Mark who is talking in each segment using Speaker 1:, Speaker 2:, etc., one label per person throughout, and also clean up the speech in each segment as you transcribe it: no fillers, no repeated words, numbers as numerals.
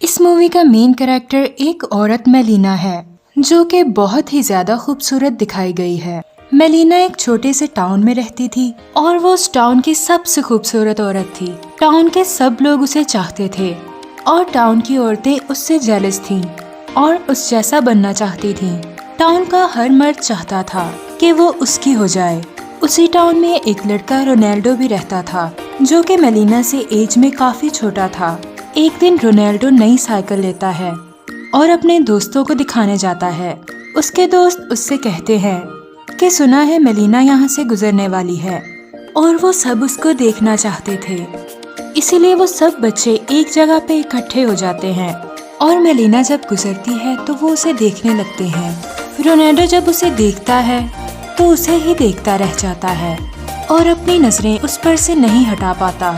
Speaker 1: इस मूवी का main character एक औरत मेलिना है जो कि बहुत ही ज्यादा खूबसूरत दिखाई गई है। मेलिना एक छोटे से टाउन में रहती थी और वो उस टाउन की सबसे खूबसूरत औरत थी। टाउन के सब लोग उसे चाहते थे और टाउन की औरतें उससे जेलस थीं और उस जैसा बनना चाहती थीं। टाउन का हर मर्द चाहता था कि वो उसकी हो जाए। उसी टाउन में एक लड़का रोनाल्डो भी रहता था जो कि मेलिना से एज में काफी छोटा था। एक दिन रोनाल्डो नई साइकिल लेता है और अपने दोस्तों को दिखाने जाता है। उसके दोस्त उससे कहते हैं कि सुना है मेलिना यहाँ से गुजरने वाली है और वो सब उसको देखना चाहते थे। इसीलिए वो सब बच्चे एक जगह पे इकट्ठे हो जाते हैं और मेलिना जब गुजरती है तो वो उसे देखने लगते हैं। रोनाल्डो जब उसे देखता है तो उसे ही देखता रह जाता है और अपनी नजरें उस पर से नहीं हटा पाता।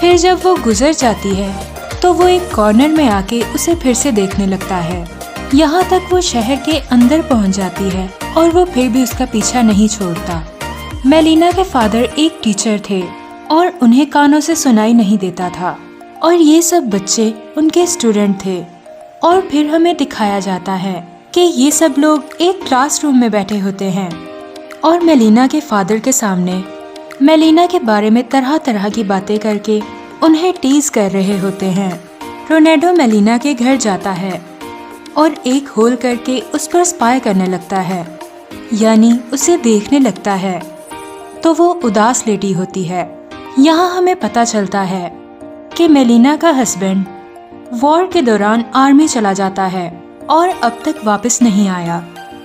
Speaker 1: फिर जब वो गुजर जाती है तो वो एक कॉर्नर में आके उसे फिर से देखने लगता है। यहाँ तक वो शहर के अंदर पहुँच जाती है और वो फिर भी उसका पीछा नहीं छोड़ता। मेलिना के फादर एक टीचर थे और उन्हें कानों से सुनाई नहीं देता था और ये सब बच्चे उनके स्टूडेंट थे। और फिर हमें दिखाया जाता है कि ये सब लोग एक क्लासरूम में बैठे होते हैं और मेलिना के फादर के सामने मेलिना के बारे में तरह तरह की बातें करके उन्हें टीज कर रहे होते हैं। रोनाल्डो मेलिना के घर जाता है और एक होल करके उस पर स्पाई करने लगता है, यानी उसे देखने लगता है। तो वो उदास लेटी होती है। यहाँ हमें पता चलता है कि मेलिना का हस्बैंड वॉर के दौरान आर्मी चला जाता है और अब तक वापस नहीं आया।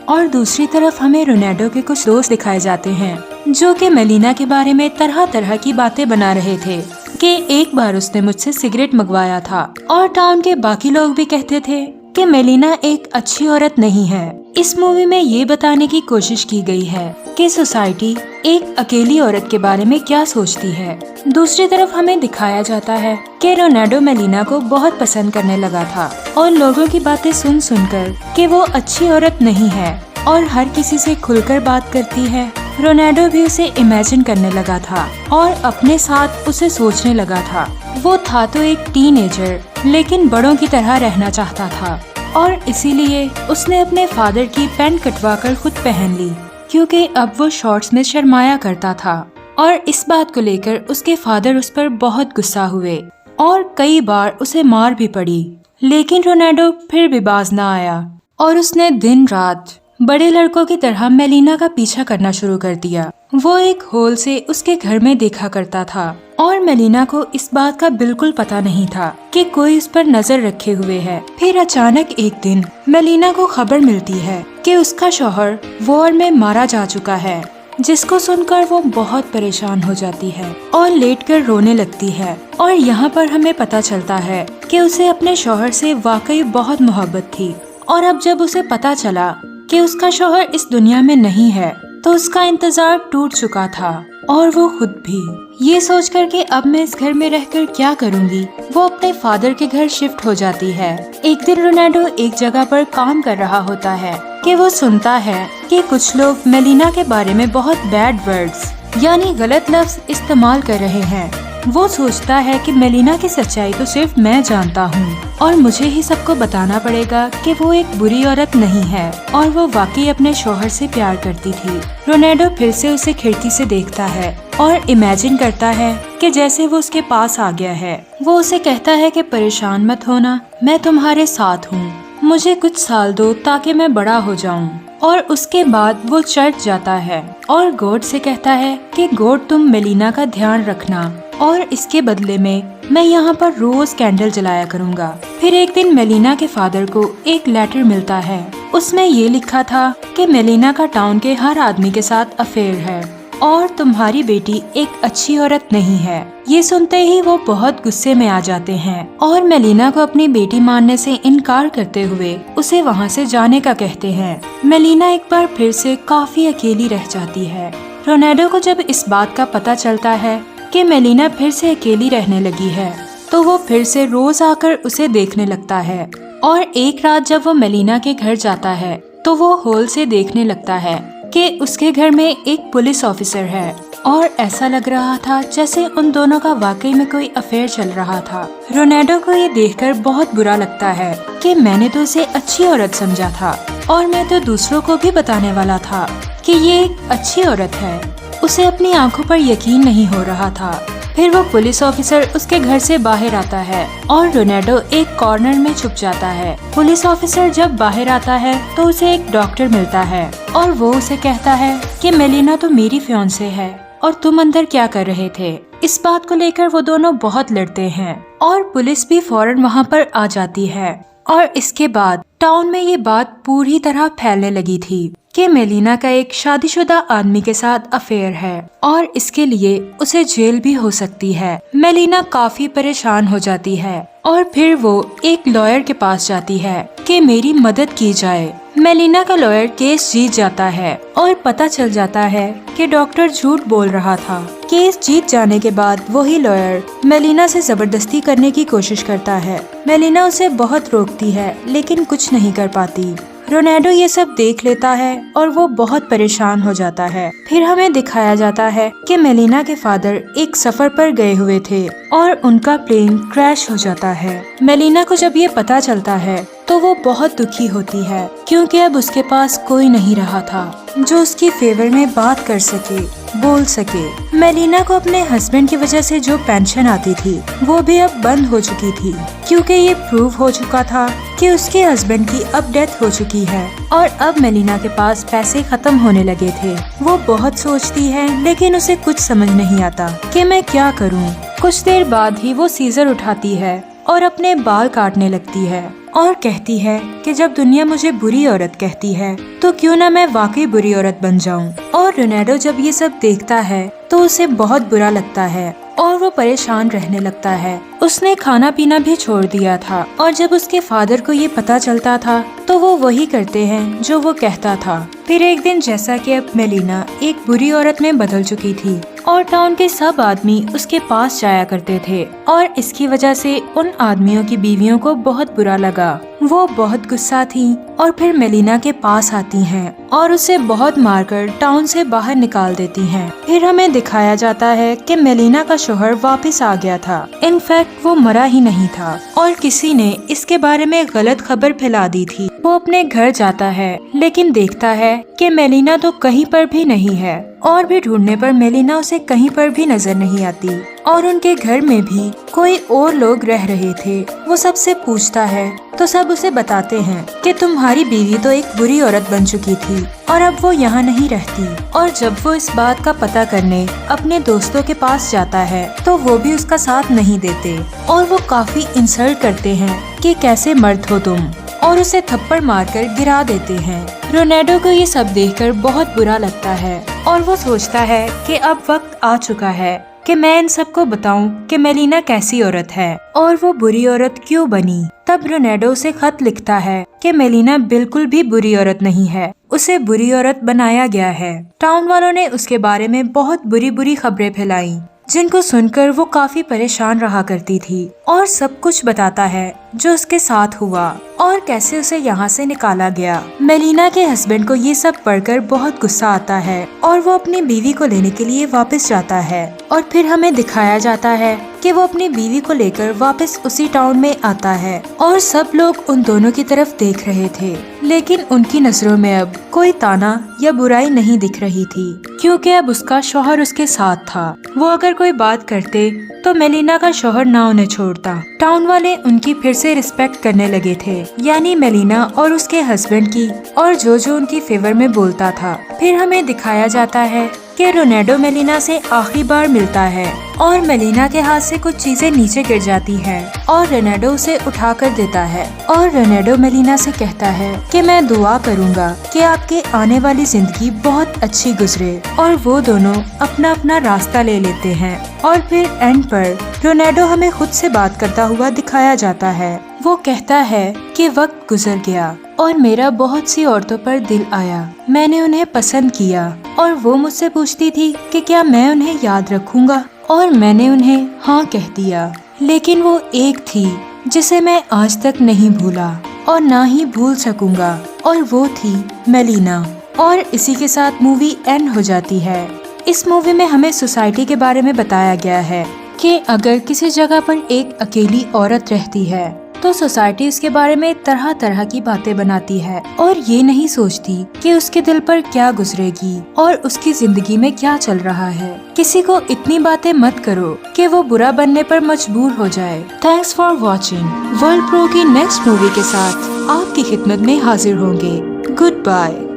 Speaker 1: और दूसरी तरफ हमें रोनाल्डो के कुछ दोस्त दिखाए जाते हैं जो कि मेलिना के बारे में तरह तरह की बातें बना रहे थे कि एक बार उसने मुझसे सिगरेट मंगवाया था और टाउन के बाकी लोग भी कहते थे कि मेलिना एक अच्छी औरत नहीं है। इस मूवी में ये बताने की कोशिश की गई है कि सोसाइटी एक अकेली औरत के बारे में क्या सोचती है। दूसरी तरफ हमें दिखाया जाता है कि रोनाल्डो मेलिना को बहुत पसंद करने लगा था और लोगों की बातें सुन सुनकर कि वो अच्छी औरत नहीं है और हर किसी से खुलकर बात करती है। रोनाल्डो भी उसे इमेजिन करने लगा था और अपने साथ उसे सोचने लगा था। वो था तो एक टीनेजर लेकिन बड़ों की तरह रहना चाहता था और इसीलिए उसने अपने फादर की पैंट कटवाकर खुद पहन ली क्योंकि अब वो शॉर्ट्स में शर्माया करता था। और इस बात को लेकर उसके फादर उस पर बहुत गुस्सा हुए और कई बार उसे मार भी पड़ी। लेकिन रोनाल्डो फिर भी बाज ना आया और उसने दिन रात बड़े लड़कों की तरह मेलिना का पीछा करना शुरू कर दिया। वो एक होल से उसके घर में देखा करता था और मेलिना को इस बात का बिल्कुल पता नहीं था कि कोई उस पर नजर रखे हुए है। फिर अचानक एक दिन मेलिना को खबर मिलती है कि उसका शौहर वॉर में मारा जा चुका है, जिसको सुनकर वो बहुत परेशान हो जाती है और लेटकर रोने लगती है। और यहाँ पर हमें पता चलता है कि उसे अपने शौहर से वाकई बहुत मोहब्बत थी और अब जब उसे पता चला कि उसका शौहर इस दुनिया में नहीं है तो उसका इंतजार टूट चुका था और वो खुद भी। ये सोचकर कि अब मैं इस घर में रहकर क्या करूँगी, वो अपने फादर के घर शिफ्ट हो जाती है। एक दिन रोनाल्डो एक जगह पर काम कर रहा होता है कि वो सुनता है कि कुछ लोग मेलिना के बारे में बहुत बैड वर्ड्स यानी गलत लफ्ज इस्तेमाल कर रहे हैं। वो सोचता है कि मेलिना की सच्चाई तो सिर्फ मैं जानता हूँ और मुझे ही सबको बताना पड़ेगा कि वो एक बुरी औरत नहीं है और वो वाकई अपने शौहर से प्यार करती थी। रोनाल्डो फिर से उसे खिड़की से देखता है और इमेजिन करता है कि जैसे वो उसके पास आ गया है। वो उसे कहता है कि परेशान मत होना, मैं तुम्हारे साथ हूँ, मुझे कुछ साल दो ताकि मैं बड़ा हो जाऊँ। और उसके बाद वो चर्च जाता है और गॉड से कहता है कि गॉड तुम मेलिना का ध्यान रखना और इसके बदले में मैं यहाँ पर रोज कैंडल जलाया करूँगा। फिर एक दिन मेलिना के फादर को एक लेटर मिलता है। उसमें ये लिखा था कि मेलिना का टाउन के हर आदमी के साथ अफेयर है और तुम्हारी बेटी एक अच्छी औरत नहीं है। ये सुनते ही वो बहुत गुस्से में आ जाते हैं और मेलिना को अपनी बेटी मानने से इनकार करते हुए उसे वहाँ से जाने का कहते हैं। मेलिना एक बार फिर से काफी अकेली रह जाती है। रोनाल्डो को जब इस बात का पता चलता है कि मेलिना फिर से अकेली रहने लगी है तो वो फिर से रोज आकर उसे देखने लगता है। और एक रात जब वो मेलिना के घर जाता है तो वो होल से देखने लगता है कि उसके घर में एक पुलिस ऑफिसर है और ऐसा लग रहा था जैसे उन दोनों का वाकई में कोई अफेयर चल रहा था। रोनाल्डो को ये देखकर बहुत बुरा लगता है कि मैंने तो उसे अच्छी औरत समझा था और मैं तो दूसरों को भी बताने वाला था कि ये एक अच्छी औरत है। उसे अपनी आंखों पर यकीन नहीं हो रहा था। फिर वो पुलिस ऑफिसर उसके घर से बाहर आता है और रोनाल्डो एक कॉर्नर में छुप जाता है। पुलिस ऑफिसर जब बाहर आता है तो उसे एक डॉक्टर मिलता है और वो उसे कहता है कि मेलिना तो मेरी फियांसे है और तुम अंदर क्या कर रहे थे। इस बात को लेकर वो दोनों बहुत लड़ते हैं और पुलिस भी फौरन वहाँ पर आ जाती है। और इसके बाद टाउन में ये बात पूरी तरह फैलने लगी थी कि मेलिना का एक शादीशुदा आदमी के साथ अफेयर है और इसके लिए उसे जेल भी हो सकती है। मेलिना काफी परेशान हो जाती है और फिर वो एक लॉयर के पास जाती है कि मेरी मदद की जाए। मेलिना का लॉयर केस जीत जाता है और पता चल जाता है कि डॉक्टर झूठ बोल रहा था। केस जीत जाने के बाद वही लॉयर मेलिना से जबरदस्ती करने की कोशिश करता है। मेलिना उसे बहुत रोकती है लेकिन कुछ नहीं कर पाती। रोनाल्डो ये सब देख लेता है और वो बहुत परेशान हो जाता है। फिर हमें दिखाया जाता है कि मेलिना के फादर एक सफर पर गए हुए थे और उनका प्लेन क्रैश हो जाता है। मेलिना को जब ये पता चलता है तो वो बहुत दुखी होती है क्योंकि अब उसके पास कोई नहीं रहा था जो उसकी फेवर में बात कर सके, बोल सके। मेलिना को अपने हस्बैंड की वजह से जो पेंशन आती थी वो भी अब बंद हो चुकी थी क्योंकि ये प्रूव हो चुका था कि उसके हस्बैंड की अब डेथ हो चुकी है और अब मेलिना के पास पैसे खत्म होने लगे थे। वो बहुत सोचती है लेकिन उसे कुछ समझ नहीं आता कि मैं क्या करूं। कुछ देर बाद ही वो सीजर उठाती है और अपने बाल काटने लगती है और कहती है कि जब दुनिया मुझे बुरी औरत कहती है तो क्यों ना मैं वाकई बुरी औरत बन जाऊं। और रोनाल्डो जब ये सब देखता है तो उसे बहुत बुरा लगता है और वो परेशान रहने लगता है। उसने खाना पीना भी छोड़ दिया था और जब उसके फादर को ये पता चलता था तो वो वही करते हैं जो वो कहता था। फिर एक दिन जैसा कि अब मेलिना एक बुरी औरत में बदल चुकी थी और टाउन के सब आदमी उसके पास जाया करते थे और इसकी वजह से उन आदमियों की बीवियों को बहुत बुरा लगा। वो बहुत गुस्सा थी और फिर मेलिना के पास आती हैं और उसे बहुत मारकर टाउन से बाहर निकाल देती हैं। फिर हमें दिखाया जाता है कि मेलिना का शोहर वापस आ गया था। इनफैक्ट वो मरा ही नहीं था और किसी ने इसके बारे में गलत खबर फैला दी थी। वो अपने घर जाता है लेकिन देखता है कि मेलिना तो कहीं पर भी नहीं है और भी ढूंढने पर मेलिना उसे कहीं पर भी नजर नहीं आती और उनके घर में भी कोई और लोग रह रहे थे। वो सबसे पूछता है तो सब उसे बताते हैं कि तुम्हारी बीवी तो एक बुरी औरत बन चुकी थी और अब वो यहाँ नहीं रहती। और जब वो इस बात का पता करने अपने दोस्तों के पास जाता है तो वो भी उसका साथ नहीं देते और वो काफी इंसल्ट करते हैं कि कैसे मर्द हो तुम, और उसे थप्पड़ मारकर गिरा देते हैं। रोनाल्डो को ये सब देखकर बहुत बुरा लगता है और वो सोचता है कि अब वक्त आ चुका है कि मैं इन सबको बताऊं कि मेलिना कैसी औरत है और वो बुरी औरत क्यों बनी। तब रोनाल्डो उसे खत लिखता है कि मेलिना बिल्कुल भी बुरी औरत नहीं है, उसे बुरी औरत बनाया गया है। टाउन वालों ने उसके बारे में बहुत बुरी बुरी खबरें फैलाई जिनको सुनकर वो काफी परेशान रहा करती थी और सब कुछ बताता है जो उसके साथ हुआ और कैसे उसे यहाँ से निकाला गया। मेलिना के हस्बैंड को ये सब पढ़कर बहुत गुस्सा आता है और वो अपनी बीवी को लेने के लिए वापस जाता है और फिर हमें दिखाया जाता है कि वो अपनी बीवी को लेकर वापस उसी टाउन में आता है और सब लोग उन दोनों की तरफ देख रहे थे लेकिन उनकी नजरों में अब कोई ताना या बुराई नहीं दिख रही थी क्योंकि अब उसका शौहर उसके साथ था। वो अगर कोई बात करते तो मेलिना का शौहर ना उन्हें छोड़ता। टाउन वाले उनकी फिर से रिस्पेक्ट करने लगे थे, यानी मेलिना और उसके हस्बैंड की, और जो जो उनकी फेवर में बोलता था। फिर हमें दिखाया जाता है कि रोनाल्डो मेलिना से आखिरी बार मिलता है और मेलिना के हाथ से कुछ चीजें नीचे गिर जाती हैं और रोनाल्डो उसे उठा कर देता है और रोनाल्डो मेलिना से कहता है कि मैं दुआ करूंगा कि आपके आने वाली जिंदगी बहुत अच्छी गुजरे। और वो दोनों अपना अपना रास्ता ले लेते हैं और फिर एंड पर रोनाल्डो हमें खुद से बात करता हुआ दिखाया जाता है। वो कहता है कि वक्त गुजर गया और मेरा बहुत सी औरतों पर दिल आया, मैंने उन्हें पसंद किया और वो मुझसे पूछती थी कि क्या मैं उन्हें याद रखूंगा, और मैंने उन्हें हाँ कह दिया। लेकिन वो एक थी जिसे मैं आज तक नहीं भूला और ना ही भूल सकूंगा, और वो थी मेलिना। और इसी के साथ मूवी एंड हो जाती है। इस मूवी में हमें सोसाइटी के बारे में बताया गया है कि अगर किसी जगह पर एक अकेली औरत रहती है तो सोसाइटी उसके बारे में तरह तरह की बातें बनाती है और ये नहीं सोचती कि उसके दिल पर क्या गुजरेगी और उसकी जिंदगी में क्या चल रहा है। किसी को इतनी बातें मत करो कि वो बुरा बनने पर मजबूर हो जाए। Thanks for watching. World Pro की नेक्स्ट मूवी के साथ आपकी खिदमत में हाजिर होंगे। Good bye.